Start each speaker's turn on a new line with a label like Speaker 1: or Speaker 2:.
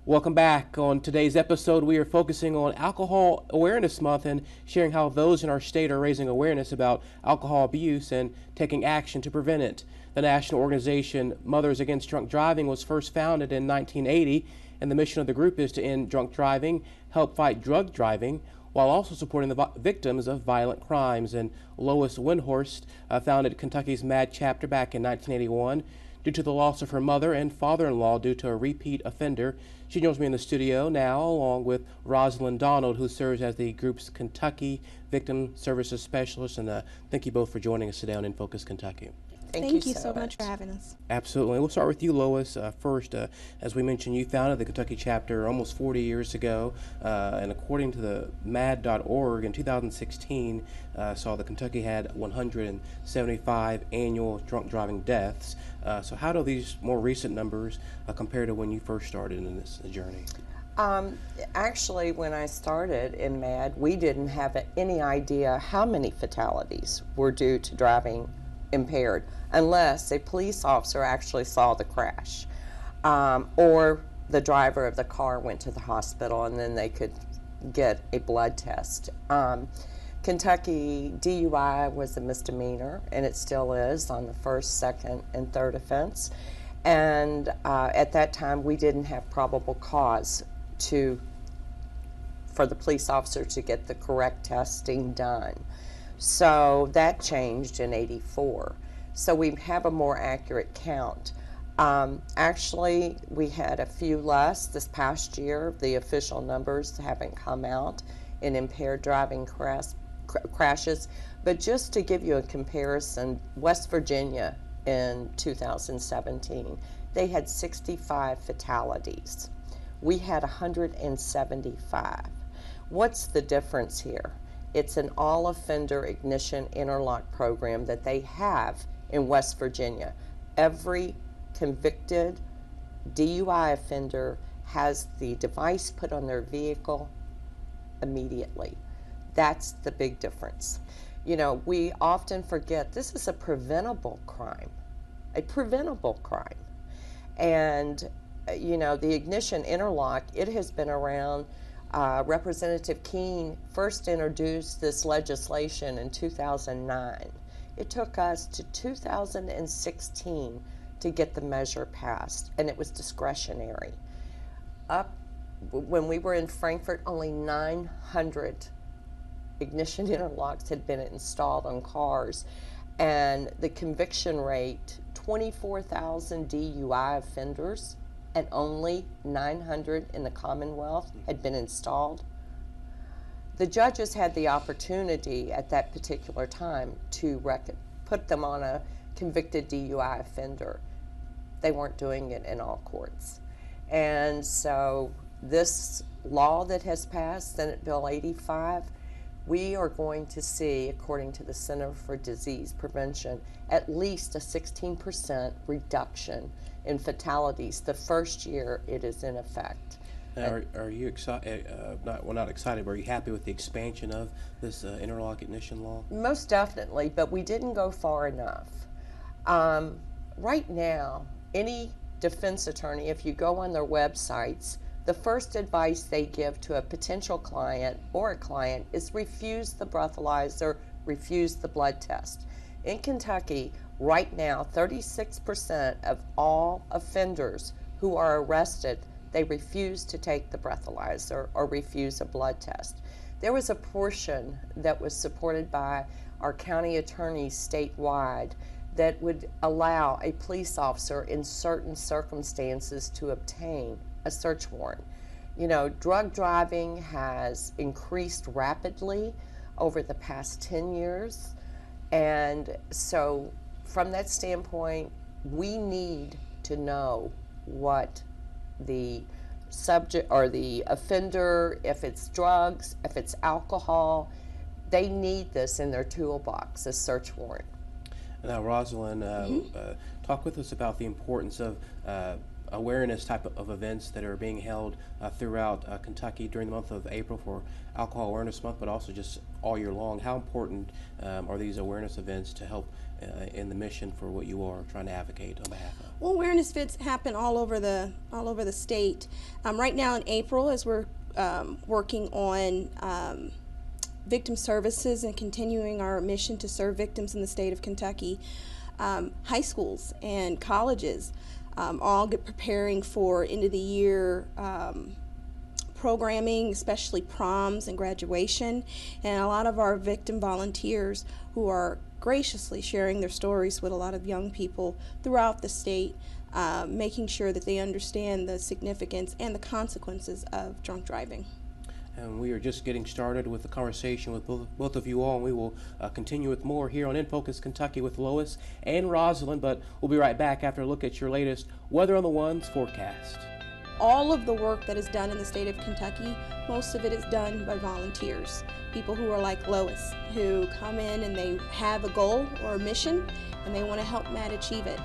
Speaker 1: Welcome back. On today's episode, we are focusing on Alcohol Awareness Month and sharing how those in our state are raising awareness about alcohol abuse and taking action to prevent it. The national organization Mothers Against Drunk Driving was first founded in 1980, and the mission of the group is to end drunk driving, help fight drug driving, while also supporting the victims of violent crimes. And Lois Windhorst founded Kentucky's MAD chapter back in 1981. Due to the loss of her mother and father-in-law due to a repeat offender. She joins me in the studio now, along with Rosalind Donald, who serves as the group's Kentucky Victim Services Specialist. And thank you both for joining us today on In Focus Kentucky.
Speaker 2: Thank you so much for having us.
Speaker 1: Absolutely. We'll start with you, Lois. First, as we mentioned, you founded the Kentucky chapter almost 40 years ago, and according to the MAD.org in 2016, saw that Kentucky had 175 annual drunk driving deaths. So how do these more recent numbers compare to when you first started in this journey?
Speaker 3: Actually, when I started in MAD, we didn't have any idea how many fatalities were due to driving impaired unless a police officer actually saw the crash, or the driver of the car went to the hospital and then they could get a blood test. Kentucky DUI was a misdemeanor, and it still is on the first, second, and third offense. And at that time, we didn't have probable cause for the police officer to get the correct testing done. So that changed in '84. So we have a more accurate count. Actually, we had a few less this past year. The official numbers haven't come out in impaired driving crashes. But just to give you a comparison, West Virginia in 2017, they had 65 fatalities. We had 175. What's the difference here? It's an all-offender ignition interlock program that they have in West Virginia. Every convicted DUI offender has the device put on their vehicle immediately. That's the big difference. You know, we often forget this is a preventable crime, And, you know, the ignition interlock, it has been around. Representative Keene first introduced this legislation in 2009. It took us to 2016 to get the measure passed, and it was discretionary. When we were in Frankfort, only 900 ignition interlocks had been installed on cars, and the conviction rate, 24,000 DUI offenders, and only 900 in the Commonwealth had been installed. The judges had the opportunity at that particular time to put them on a convicted DUI offender. They weren't doing it in all courts. And so this law that has passed, Senate Bill 85, we are going to see, according to the Center for Disease Prevention, at least a 16% reduction in fatalities the first year it is in effect.
Speaker 1: Now, are you excited? Not excited, but are you happy with the expansion of this interlock ignition law?
Speaker 3: Most definitely, but we didn't go far enough. Right now, any defense attorney, if you go on their websites, the first advice they give to a potential client or a client is refuse the breathalyzer, refuse the blood test. In Kentucky, right now, 36% of all offenders who are arrested, they refuse to take the breathalyzer or refuse a blood test. There was a portion that was supported by our county attorneys statewide that would allow a police officer in certain circumstances to obtain a search warrant. You know, drug driving has increased rapidly over the past 10 years. And so from that standpoint, we need to know what the subject or the offender, if it's drugs, if it's alcohol, they need this in their toolbox, a search warrant.
Speaker 1: Now, Rosalind, talk with us about the importance of awareness type of events that are being held throughout Kentucky during the month of April for Alcohol Awareness Month, but also just all year long. How important are these awareness events to help in the mission for what you are trying to advocate on behalf of?
Speaker 2: Well, awareness events happen all over the state. Right now in April, as we're working on victim services and continuing our mission to serve victims in the state of Kentucky, high schools and colleges all get preparing for end of the year programming, especially proms and graduation, and a lot of our victim volunteers who are graciously sharing their stories with a lot of young people throughout the state, making sure that they understand the significance and the consequences of drunk driving.
Speaker 1: And we are just getting started with the conversation with both of you all, and we will continue with more here on In Focus Kentucky with Lois and Rosalind, but we'll be right back after a look at your latest Weather on the Ones forecast.
Speaker 2: All of the work that is done in the state of Kentucky, most of it is done by volunteers, people who are like Lois, who come in and they have a goal or a mission and they want to help Matt achieve it.